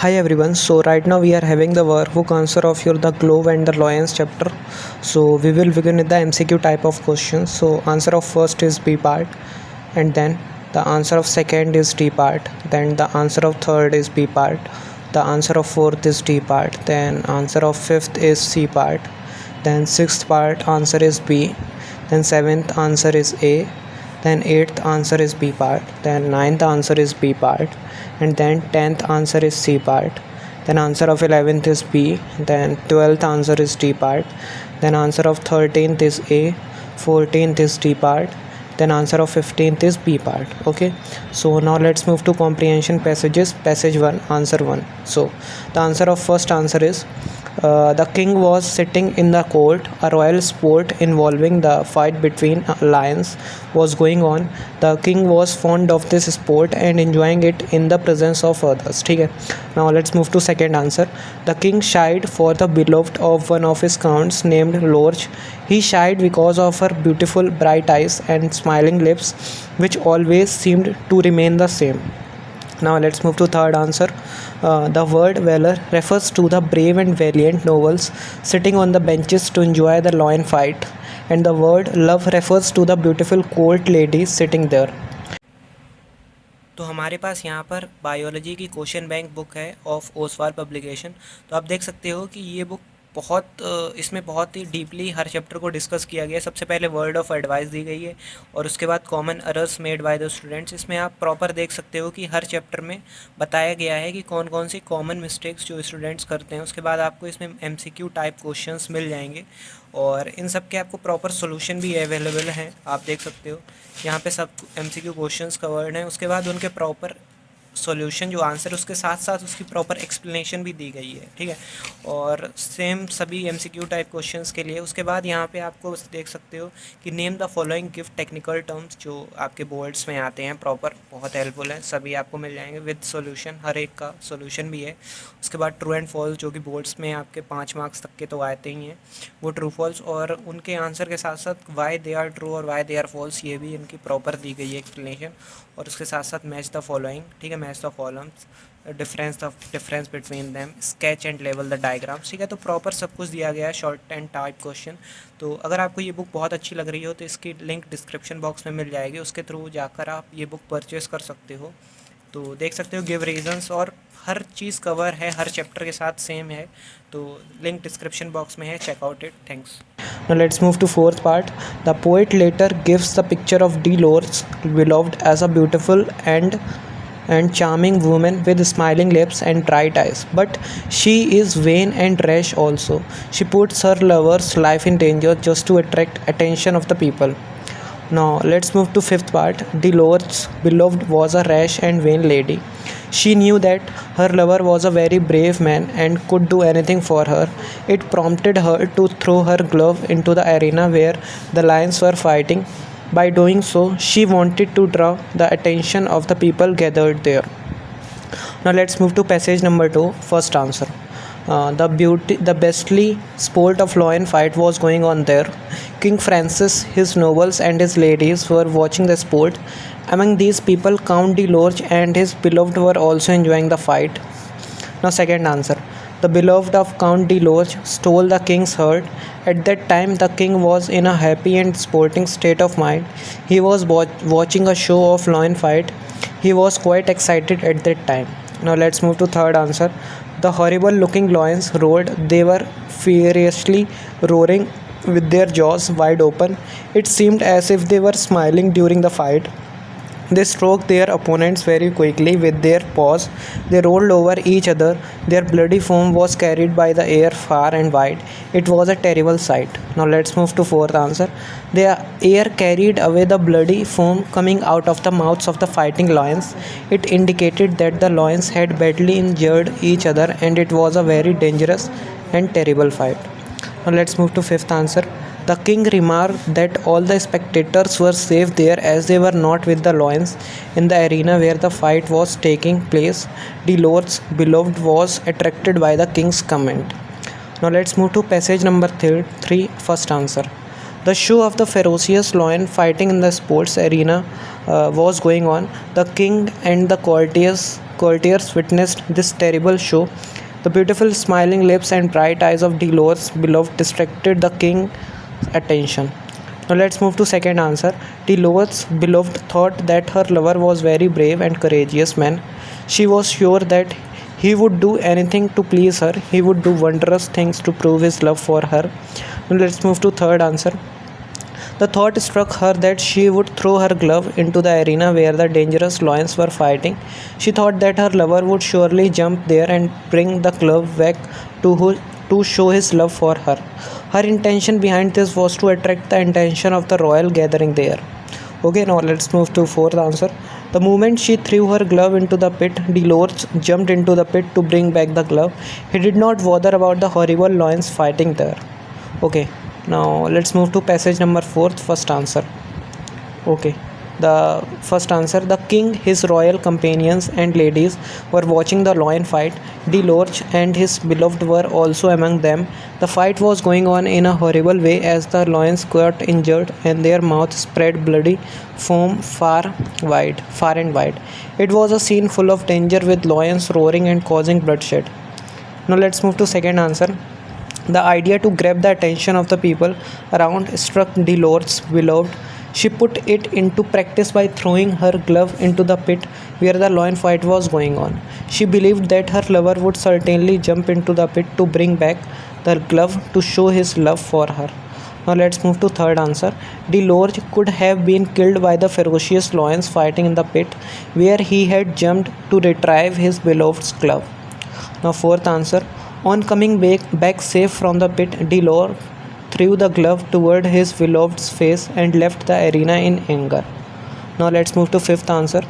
Hi everyone. So right now we are having the workbook answer of your the Glove and the Lions chapter. So we will begin with the MCQ type of questions. So answer of first is B part, and then the answer of second is D part, then the answer of third is B part, the answer of fourth is D part, then answer of fifth is C part, then sixth part answer is B, then seventh answer is A, then eighth answer is B part, then ninth answer is B part, and then 10th answer is C part, then answer of 11th is B, then 12th answer is D part, then answer of 13th is A, 14th is D part, then answer of 15th is B part. Okay, so now let's move to comprehension passages. Passage 1, answer 1. So the answer of first answer is the king was sitting in the court. A royal sport involving the fight between lions was going on. The king was fond of this sport and enjoying it in the presence of others. ठीक है. Now let's move to second answer. The king shied for the beloved of one of his counts named Lorch. He shied because of her beautiful bright eyes and smiling lips, which always seemed to remain the same. Now let's move to third answer. The word valor refers to the brave and valiant nobles sitting on the benches to enjoy the lion fight, and the word love refers to the beautiful court ladies sitting there. तो हमारे पास यहाँ पर biology की question bank book है of Oswal publication. तो आप देख सकते हो कि ये बुक इसमें बहुत ही डीपली हर चैप्टर को डिस्कस किया गया है. सबसे पहले वर्ड ऑफ एडवाइस दी गई है और उसके बाद common errors made by the students. इसमें आप प्रॉपर देख सकते हो कि हर चैप्टर में बताया गया है कि कौन कौन सी कॉमन मिस्टेक्स जो स्टूडेंट्स करते हैं. उसके बाद आपको इसमें MCQ टाइप क्वेश्चंस मिल जाएंगे और इन सब के आपको प्रॉपर सोल्यूशन भी अवेलेबल हैं. आप देख सकते हो यहाँ पे सब MCQ क्वेश्चंस कवर्ड हैं. उसके बाद उनके प्रॉपर सॉल्यूशन जो आंसर उसके साथ साथ उसकी प्रॉपर एक्सप्लेनेशन भी दी गई है. ठीक है, और सेम सभी MCQ टाइप क्वेश्चंस के लिए. उसके बाद यहाँ पे आपको देख सकते हो कि name the following gift technical terms जो आपके बोर्ड्स में आते हैं प्रॉपर, बहुत हेल्पफुल है. सभी आपको मिल जाएंगे विद सॉल्यूशन, हर एक का सॉल्यूशन भी है. उसके बाद ट्रू एंड फॉल्स जो कि बोर्ड्स में आपके 5 मार्क्स तक के तो आते ही हैं, वो ट्रू फॉल्स और उनके आंसर के साथ साथ वाई दे आर ट्रू और वाई दे आर फॉल्स, ये भी इनकी प्रॉपर दी गई है एक्सप्लेनेशन. और उसके साथ साथ मैच द फॉलोइंग, ठीक है, match the columns, difference between them, sketch and level the diagrams. ठीक है, तो प्रॉपर सब कुछ दिया गया है, शॉर्ट एंड टाइप क्वेश्चन. तो अगर आपको ये बुक बहुत अच्छी लग रही हो तो इसकी लिंक डिस्क्रिप्शन बॉक्स में मिल जाएगी, उसके थ्रू जाकर आप ये बुक परचेज़ कर सकते हो. तो देख सकते हो गिव रीजंस और हर चीज़ कवर है, हर चैप्टर के साथ सेम है. तो लिंक डिस्क्रिप्शन बॉक्स में है, check out it. Thanks. Now let's move to fourth part. The poet later gives the picture of Dolores beloved as a beautiful and charming woman with smiling lips and bright eyes, but she is vain and rash also. She puts her lover's life in danger just to attract attention of the people. Now let's move to fifth part. Dolores beloved was a rash and vain lady. She knew that her lover was a very brave man and could do anything for her. It prompted her to throw her glove into the arena where the lions were fighting. By doing so, she wanted to draw the attention of the people gathered there. Now let's move to passage number 2, first answer. The beastly sport of lion fight was going on there. King Francis, his nobles and his ladies were watching the sport. Among these people, Count de Lorch and his beloved were also enjoying the fight. Now second answer. The beloved of Count de Lorch stole the king's heart. At that time, the king was in a happy and sporting state of mind. He was watching a show of lion fight. He was quite excited at that time. Now let's move to third answer. The horrible looking lions roared. They were furiously roaring with their jaws wide open. It seemed as if they were smiling during the fight. They stroked their opponents very quickly with their paws. They rolled over each other. Their bloody foam was carried by the air far and wide. It was a terrible sight. Now let's move to fourth answer. The air carried away the bloody foam coming out of the mouths of the fighting lions. It indicated that the lions had badly injured each other and it was a very dangerous and terrible fight. Now let's move to fifth answer. The king remarked that all the spectators were safe there as they were not with the lions in the arena where the fight was taking place. Dolores beloved was attracted by the king's comment. Now let's move to passage number 3, first answer. The show of the ferocious lion fighting in the sports arena was going on. The king and the courtiers witnessed this terrible show. The beautiful smiling lips and bright eyes of Dolores' beloved distracted the king's attention. Now let's move to second answer. Dolores' beloved thought that her lover was very brave and courageous man. She was sure that he would do anything to please her. He would do wondrous things to prove his love for her. Now let's move to third answer. The thought struck her that she would throw her glove into the arena where the dangerous lions were fighting. She thought that her lover would surely jump there and bring the glove back to show his love for her. Her intention behind this was to attract the attention of the royal gathering there. Okay, now let's move to fourth answer. The moment she threw her glove into the pit, Dolores jumped into the pit to bring back the glove. He did not bother about the horrible lions fighting there. Okay, now let's move to passage number 4, first answer. Okay, the first answer. The king, his royal companions and ladies were watching the lion fight. Dolores and his beloved were also among them. The fight was going on in a horrible way as the lions got injured and their mouths spread bloody foam far and wide. It was a scene full of danger with lions roaring and causing bloodshed. Now let's move to second answer. The idea to grab the attention of the people around struck Dolores' beloved. She put it into practice by throwing her glove into the pit where the lion fight was going on. She believed that her lover would certainly jump into the pit to bring back the glove to show his love for her. Now let's move to third answer. Dolores could have been killed by the ferocious lions fighting in the pit where he had jumped to retrieve his beloved's glove. Now fourth answer. On coming back safe from the pit, Dolores threw the glove toward his beloved's face and left the arena in anger. Now let's move to fifth answer.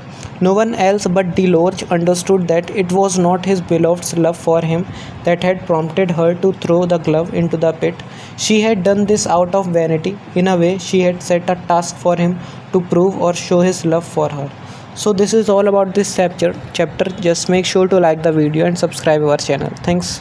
No one else but Dolores understood that it was not his beloved's love for him that had prompted her to throw the glove into the pit. She had done this out of vanity. In a way, she had set a task for him to prove or show his love for her. So this is all about this chapter. Just make sure to like the video and subscribe our channel. Thanks.